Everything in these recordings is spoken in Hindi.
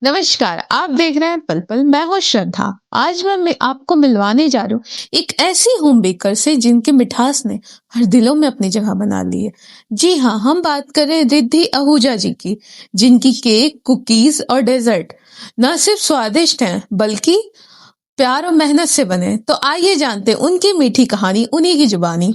नमस्कार, आप देख रहे हैं पल पल। मैं हूँ श्रद्धा। आज मैं आपको मिलवाने जा रही हूँ एक ऐसी होम बेकर से जिनकी मिठास ने हर दिलों में अपनी जगह बना ली है। जी हाँ, हम बात कर रहे हैं रिद्धि आहूजा जी की, जिनकी केक, कुकीज और डेजर्ट न सिर्फ स्वादिष्ट हैं बल्कि प्यार और मेहनत से बने। तो आइए जानते हैं उनकी मीठी कहानी, उन्हीं की जुबानी।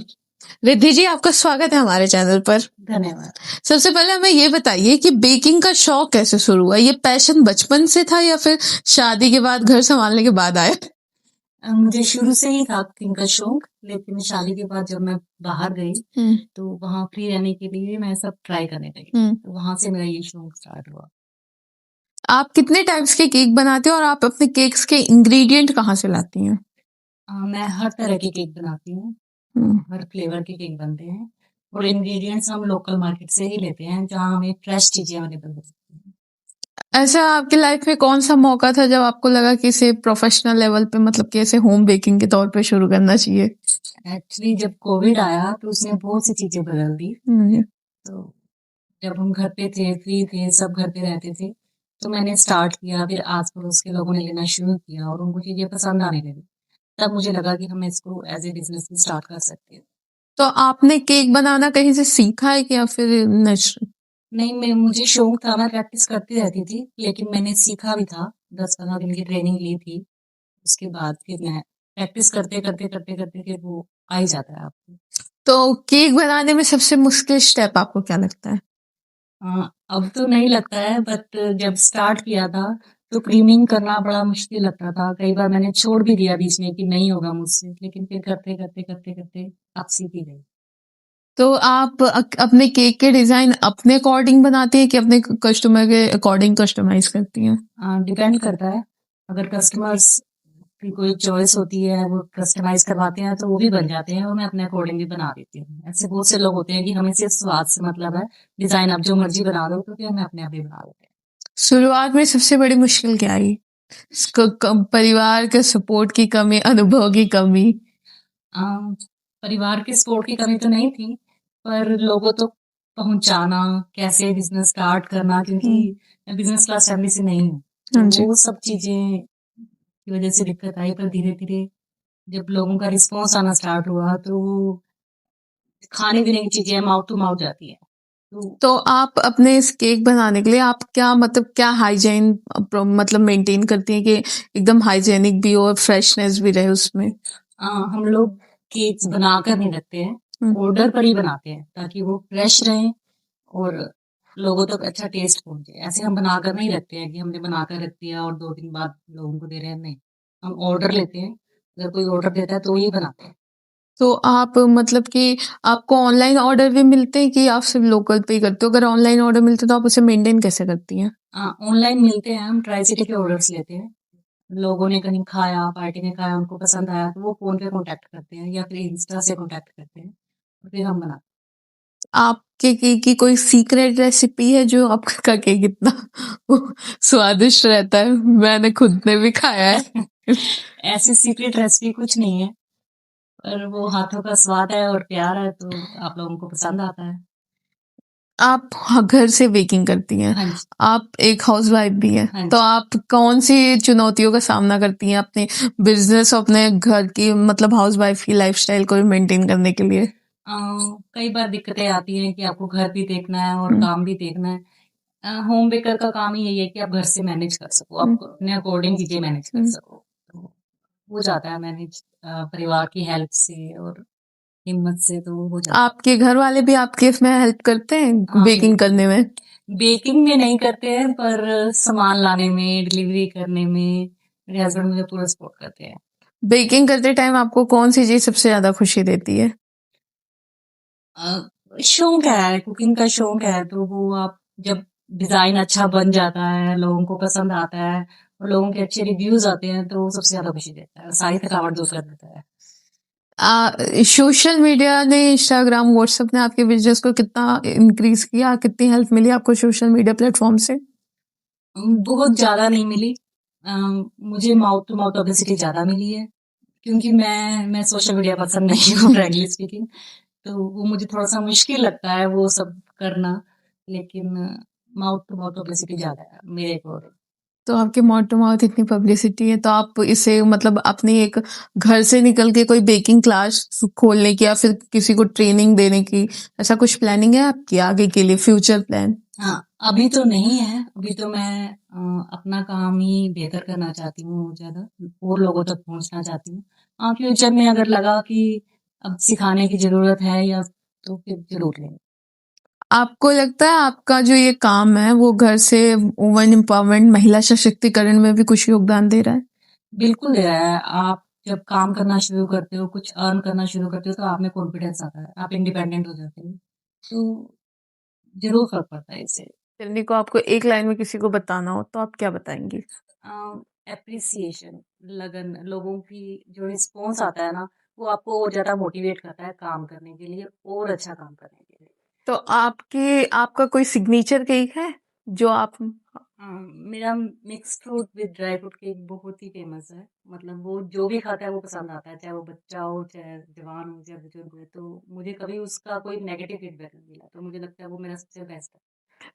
रिद्धि जी, आपका स्वागत है हमारे चैनल पर। धन्यवाद। सबसे पहले हमें ये बताइए कि बेकिंग का शौक कैसे शुरू हुआ? ये पैशन बचपन से था या फिर शादी के बाद, घर संभालने के बाद आया? मुझे शुरू से ही था कुकिंग का शौक, लेकिन शादी के बाद जब मैं बाहर गई तो वहाँ फ्री रहने के लिए मैं सब ट्राई करने लगी। तो वहाँ से मेरा ये शौक स्टार्ट हुआ। आप कितने टाइप्स के केक बनाते हो और आप अपने केक्स के इंग्रेडिएंट कहाँ से लाती हैं? मैं हर तरह के केक बनाती हूँ, हर फ्लेवर के केक बनते हैं और इंग्रेडिएंट्स हम लोकल मार्केट से ही लेते हैं जहाँ हमें फ्रेश चीजें अवेलेबल हो सकती हैं। ऐसा आपके लाइफ में कौन सा मौका था जब आपको लगा कि इसे प्रोफेशनल लेवल पे, मतलब कि ऐसे होम बेकिंग के तौर पे शुरू करना चाहिए? एक्चुअली जब कोविड आया तो उसने बहुत सी चीजें बदल दी। तो जब हम घर पे थे, फ्री थे, सब घर पे रहते थे, तो मैंने स्टार्ट किया। फिर आस पड़ोस के लोगों ने लेना शुरू किया और उनको चीजें पसंद आने लगी। तब मुझे लगा कि हम इसको एज ए बिजनेस भी स्टार्ट कर सकते हैं। तो आपने केक बनाना कहीं से सीखा है कि या फिर नेचुरल? नहीं, मैं मुझे शौक था, मैं प्रैक्टिस करती रहती थी, लेकिन मैंने सीखा भी था। 10-15 दिन की ट्रेनिंग ली थी। उसके बाद फिर मैं प्रैक्टिस करते करते करते करते फिर वो आ ही जाता है आपको। तो केक बनाने में सबसे मुश्किल स्टेप आपको क्या लगता है? अब तो नहीं लगता है, बट जब स्टार्ट किया था तो क्रीमिंग करना बड़ा मुश्किल लगता था। कई बार मैंने छोड़ भी दिया बीच में कि नहीं होगा मुझसे, लेकिन फिर करते करते करते करते अब सीख ही गई। तो आप अपने केक के डिजाइन अपने अकॉर्डिंग बनाती हैं कि अपने कस्टमर के अकॉर्डिंग कस्टमाइज करती हैं? डिपेंड करता है। अगर कस्टमर्स की कोई चॉइस होती है, वो कस्टमाइज करवाते हैं तो वो भी बन जाते हैं और मैं अपने अकॉर्डिंग भी बना देती हूँ। ऐसे बहुत से लोग होते हैं कि हमें सिर्फ स्वाद से मतलब है, डिजाइन आप जो मर्जी बना दो, तो फिर मैं अपने आप ही बना देती शुरुआत में सबसे बड़ी मुश्किल क्या आई? परिवार के सपोर्ट की कमी, अनुभव की कमी? हूँ। परिवार के सपोर्ट की कमी तो नहीं थी, पर लोगों तक पहुंचाना, कैसे बिजनेस स्टार्ट करना, क्योंकि मैं बिजनेस क्लास फैमिली से नहीं हूँ, हाँ तो जी। वो सब चीजें की वजह से दिक्कत आई। पर धीरे धीरे जब लोगों का रिस्पॉन्स आना स्टार्ट हुआ तो खाने पीने की चीजें माउथ टू माउथ जाती है। तो आप अपने इस केक बनाने के लिए आप क्या, मतलब क्या हाइजीन मतलब मेंटेन करती हैं कि एकदम हाइजेनिक भी हो और फ्रेशनेस भी रहे उसमें? हम लोग केक्स बनाकर नहीं रखते हैं, ऑर्डर पर ही बनाते हैं ताकि वो फ्रेश रहे और लोगों तक अच्छा टेस्ट पहुंचे। ऐसे हम बनाकर नहीं रखते हैं कि हमने बनाकर रख दिया और 2 दिन बाद लोगों को दे रहे हैं, नहीं। हम ऑर्डर लेते हैं, अगर कोई ऑर्डर देता है तो ही बनाते हैं। तो आप, मतलब कि आपको ऑनलाइन ऑर्डर भी मिलते हैं कि आप सिर्फ लोकल पे ही करते हो? अगर ऑनलाइन ऑर्डर मिलते हैं तो आप उसे मेंटेन कैसे करती हैं? ऑनलाइन मिलते हैं, हम ट्राई सिटी के ऑर्डर्स लेते हैं। लोगों ने कहीं खाया, पार्टी में खाया, उनको पसंद आया तो वो फोन पे कांटेक्ट करते हैं या फिर इंस्टा से कांटेक्ट करते हैं और फिर हम बनाते आपके केक की कोई सीक्रेट रेसिपी है जो आपका केक इतना स्वादिष्ट रहता है? मैंने खुद ने भी खाया है। हैं। ऐसी सीक्रेट रेसिपी कुछ नहीं है, पर वो हाथों का स्वाद है और प्यार है, तो आप लोगों को पसंद आता है। आप घर से बेकिंग करती हैं, हाँ जी। आप एक हाउसवाइफ भी हैं, हाँ तो जी। आप कौन सी चुनौतियों का सामना करती हैं अपने बिजनेस और अपने घर की, मतलब हाउसवाइफ की लाइफस्टाइल को मेंटेन करने के लिए? कई बार दिक्कतें आती हैं कि आपको घर भी देखना है और काम भी देखना है। होम बेकर का काम ही यही है कि आप घर से मैनेज कर सको, आप अपने अकॉर्डिंग चीजें मैनेज कर सको, तो हो जाता है मैनेज। परिवार की हेल्प से और हिम्मत से तो हो जाता है। आपके घर वाले भी आपके इसमें हेल्प करते हैं बेकिंग करने में? बेकिंग में नहीं करते हैं, पर सामान लाने में, डिलीवरी करने में मेरे हस्बैंड मुझे पूरा सपोर्ट करते हैं। बेकिंग करते टाइम आपको कौन सी चीज सबसे ज्यादा खुशी देती है? शौक है, कुकिंग का शौक है, तो वो आप जब डिजाइन अच्छा बन जाता है, लोगों को पसंद आता है और लोगों के अच्छे रिव्यूज आते हैं, तो वो सबसे ज्यादा खुशी देता है, सारी थकावट दूर कर देता है। सोशल मीडिया ने, इंस्टाग्राम, व्हाट्सएप ने आपके बिजनेस को कितना इंक्रीज किया? कितनी हेल्प मिली आपको सोशल मीडिया प्लेटफॉर्म से? बहुत ज्यादा नहीं मिली। मुझे माउथ टू माउथ पब्लिसिटी ज्यादा मिली है, क्योंकि मैं सोशल मीडिया पसंद नहीं हूँ फ्रैंकली स्पीकिंग, तो वो मुझे थोड़ा सा मुश्किल लगता है वो सब करना। लेकिन माउथ टू माउथ पब्लिसिटी ज्यादा है मेरे को। तो आपके माउथ टू माउथ इतनी पब्लिसिटी है तो आप इसे मतलब अपनी एक घर से निकल के कोई बेकिंग क्लास खोलने की या फिर किसी को ट्रेनिंग देने की ऐसा कुछ प्लानिंग है आपकी आगे के लिए फ्यूचर प्लान? हाँ, अभी तो नहीं है। अभी तो मैं अपना काम ही बेहतर करना चाहती हूँ, ज़्यादा और लोगों तक पहुँचना चाहती हूँ। हाँ, फ्यूचर में अगर लगा कि अब सिखाने की ज़रूरत है या तो फिर ज़रूर लेंगे। आपको लगता है आपका जो ये काम है वो घर से वुमन एम्पावरमेंट महिला सशक्तिकरण में भी कुछ योगदान दे रहा है? बिल्कुल दे रहा है। आप जब काम करना शुरू करते हो, कुछ अर्न करना शुरू करते हो तो आप में कॉन्फिडेंस आता है, आप इंडिपेंडेंट हो जाते हो। तो ज़रूर फ़र्क पड़ता है इससे। चलने को आपको एक लाइन में किसी को बताना हो तो आप क्या बताएंगी? एप्रिसिएशन, लगन, लोगों की जो रिस्पॉन्स आता है ना, वो आपको और ज़्यादा मोटिवेट करता है काम करने के लिए और अच्छा काम करने के लिए। तो आपका कोई सिग्नेचर केक है जो आप मेरा mix fruit with dry fruit cake बहुत ही फेमस है। मतलब वो जो भी खाता है वो पसंद आता है, चाहे वो बच्चा हो, चाहे जवान हो, चाहे बुजुर्ग हो। तो मुझे कभी उसका कोई नेगेटिव फीडबैक नहीं मिला, तो मुझे लगता है वो मेरा सबसे बेस्ट है।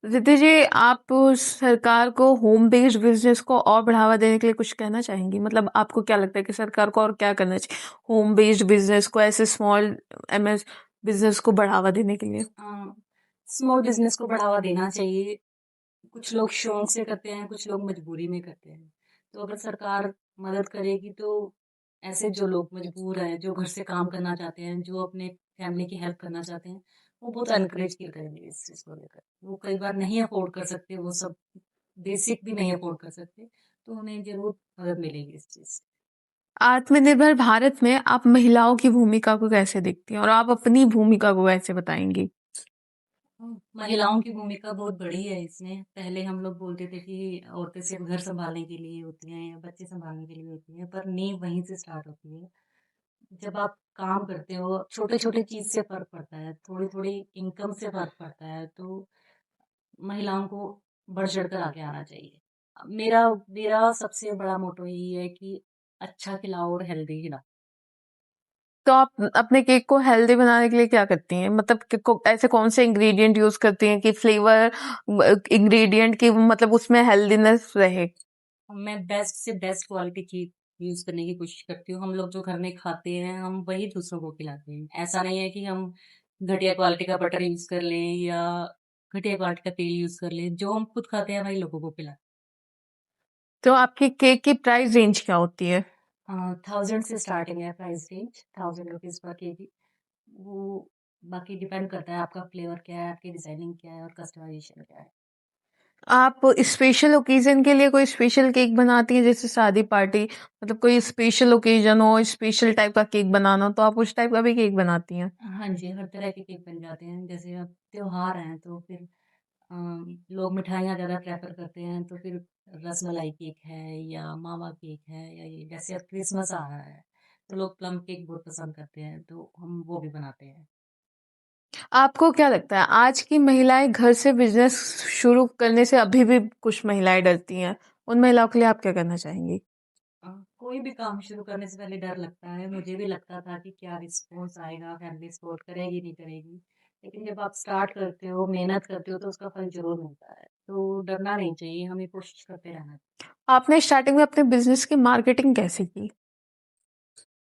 रिद्धि जी, आप सरकार को होम बेस्ड बिजनेस को और बढ़ावा देने के लिए कुछ कहना चाहेंगी? मतलब आपको क्या लगता है कि सरकार को और क्या करना चाहिए होम बेस्ड बिजनेस को ऐसे स्मॉल एमएस बिजनेस को बढ़ावा देने के लिए? स्मॉल बिजनेस को बढ़ावा देना चाहिए। कुछ लोग शौक से करते हैं, कुछ लोग मजबूरी में करते हैं। तो अगर सरकार मदद करेगी तो ऐसे जो लोग मजबूर हैं, जो घर से काम करना चाहते हैं, जो अपने फैमिली की हेल्प करना चाहते हैं, वो बहुत एनकरेज फील करेंगे इस चीज़ को लेकर। वो कई बार नहीं अफोर्ड कर सकते, वो सब बेसिक भी नहीं अफोर्ड कर सकते, तो उन्हें ज़रूर मदद मिलेगी इस चीज़ से। आत्मनिर्भर भारत में आप महिलाओं की भूमिका को कैसे देखती हैं और आप अपनी भूमिका को कैसे बताएंगी? महिलाओं की भूमिका बहुत बड़ी है इसमें। पहले हम लोग बोलते थे कि औरतें सिर्फ घर संभालने के लिए होती हैं या बच्चे संभालने के लिए होती हैं, पर नींव वहीं से स्टार्ट होती है। जब आप काम करते हो, छोटे-छोटे चीज़ से फ़र्क पड़ता है, थोड़ी-थोड़ी इनकम से फ़र्क पड़ता है, तो महिलाओं को बढ़-चढ़ कर आगे आना चाहिए। मेरा मेरा सबसे बड़ा मोटो यही है कि अच्छा खिलाओ और हेल्दी खिलाओ। तो आप अपने केक को हेल्दी बनाने के लिए क्या करती हैं? मतलब ऐसे कौन से इंग्रेडिएंट यूज करती हैं कि फ्लेवर इंग्रेडिएंट की मतलब उसमें हेल्दीनेस रहे? मैं बेस्ट से बेस्ट क्वालिटी की यूज़ करने की कोशिश करती हूँ। हम लोग जो घर में खाते हैं, हम वही दूसरों को खिलाते हैं। ऐसा नहीं है कि हम घटिया क्वालिटी का बटर यूज़ कर लें या घटिया क्वालिटी का तेल यूज़ कर लें। जो हम खुद खाते हैं, वही लोगों को खिलाते हैं। तो आपकी केक की प्राइस रेंज क्या होती है? 1000 से स्टार्टिंग है प्राइस रेंज, 1000 रुपीज़ पर केजी। वो बाकी डिपेंड करता है आपका फ्लेवर क्या है, आपकी डिज़ाइनिंग क्या है और कस्टमाइज़ेशन क्या है। आप स्पेशल ओकेजन के लिए कोई स्पेशल केक बनाती हैं जैसे शादी पार्टी मतलब कोई स्पेशल ओकेजन हो स्पेशल टाइप का केक बनाना हो तो आप उस टाइप का भी केक बनाती हैं? हाँ जी, हर तरह के केक बन जाते हैं। जैसे अब त्योहार हैं तो फिर लोग मिठाइयाँ ज़्यादा प्रेफ़र करते हैं, तो फिर रसमलाई केक है या मावा केक है या ये जैसे अब क्रिसमस आ रहा है, तो लोग प्लम केक बहुत पसंद करते हैं, तो हम वो भी बनाते हैं। आपको क्या लगता है आज की महिलाएं घर से बिजनेस शुरू करने से अभी भी कुछ महिलाएं डरती हैं उन महिलाओं के लिए आप क्या करना चाहेंगी? कोई भी काम शुरू करने से पहले डर लगता है, मुझे भी लगता था कि क्या रिस्पॉन्स आएगा, फैमिली सपोर्ट करेगी, नहीं करेगी। लेकिन जब आप स्टार्ट करते हो, मेहनत करते हो, तो उसका फल ज़रूर मिलता है। तो डरना नहीं चाहिए, हमें कोशिश करते रहना चाहिए। आपने स्टार्टिंग में अपने बिजनेस की मार्केटिंग कैसे की?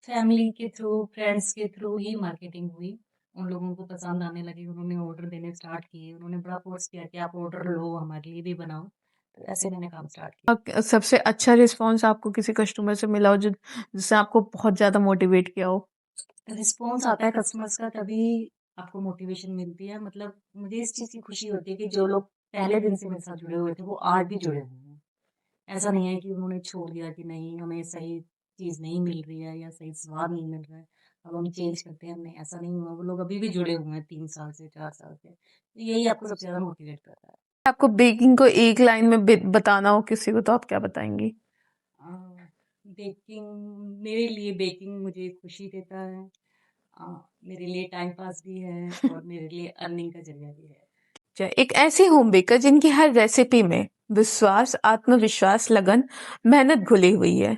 फैमिली के थ्रू, फ्रेंड्स के थ्रू ही मार्केटिंग हुई। उन लोगों को पसंद आने लगी, उन्होंने ऑर्डर देने स्टार्ट किए, उन्होंने बड़ा फ़ोर्स किया कि आप ऑर्डर लो, हमारे लिए भी बनाओ। तो ऐसे मैंने काम स्टार्ट किया। सबसे अच्छा रिस्पॉन्स आपको किसी कस्टमर से मिला हो जो जिससे आपको बहुत ज्यादा मोटिवेट किया हो? रिस्पॉन्स आता है कस्टमर्स का तभी आपको मोटिवेशन मिलती है। मतलब मुझे इस चीज़ की खुशी होती है कि जो लोग पहले दिन से मेरे साथ जुड़े हुए थे, वो आज भी जुड़े हुए हैं। ऐसा नहीं है कि उन्होंने छोड़ दिया कि नहीं हमें सही चीज़ नहीं मिल रही है या सही स्वाद नहीं मिल रहा है, अब हम चेंज करते हैं। नहीं, ऐसा नहीं हुआ। वो लोग अभी भी जुड़े हुए हैं 3 साल से, 4 साल से। तो यही आपको सबसे ज़्यादा मोटिवेट करता है। आपको बेकिंग को एक लाइन में बताना हो किसी को तो आप क्या बताएंगी? अ, बेकिंग मेरे लिए बेकिंग मुझे खुशी देता है। अ, मेरे लिए टाइम पास भी है और मेरे लिए अर्निंग का ज़रिया भी है। एक ऐसी होम बेकर जिनकी हर रेसिपी में विश्वास आत्मविश्वास लगन मेहनत घुली हुई है।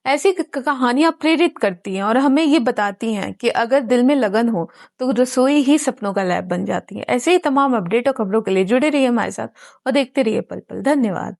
ऐसी कहानियां प्रेरित करती हैं और हमें ये बताती हैं कि अगर दिल में लगन हो तो रसोई ही सपनों का लैब बन जाती है। ऐसे ही तमाम अपडेट और खबरों के लिए जुड़े रहिए हमारे साथ और देखते रहिए पल पल। धन्यवाद।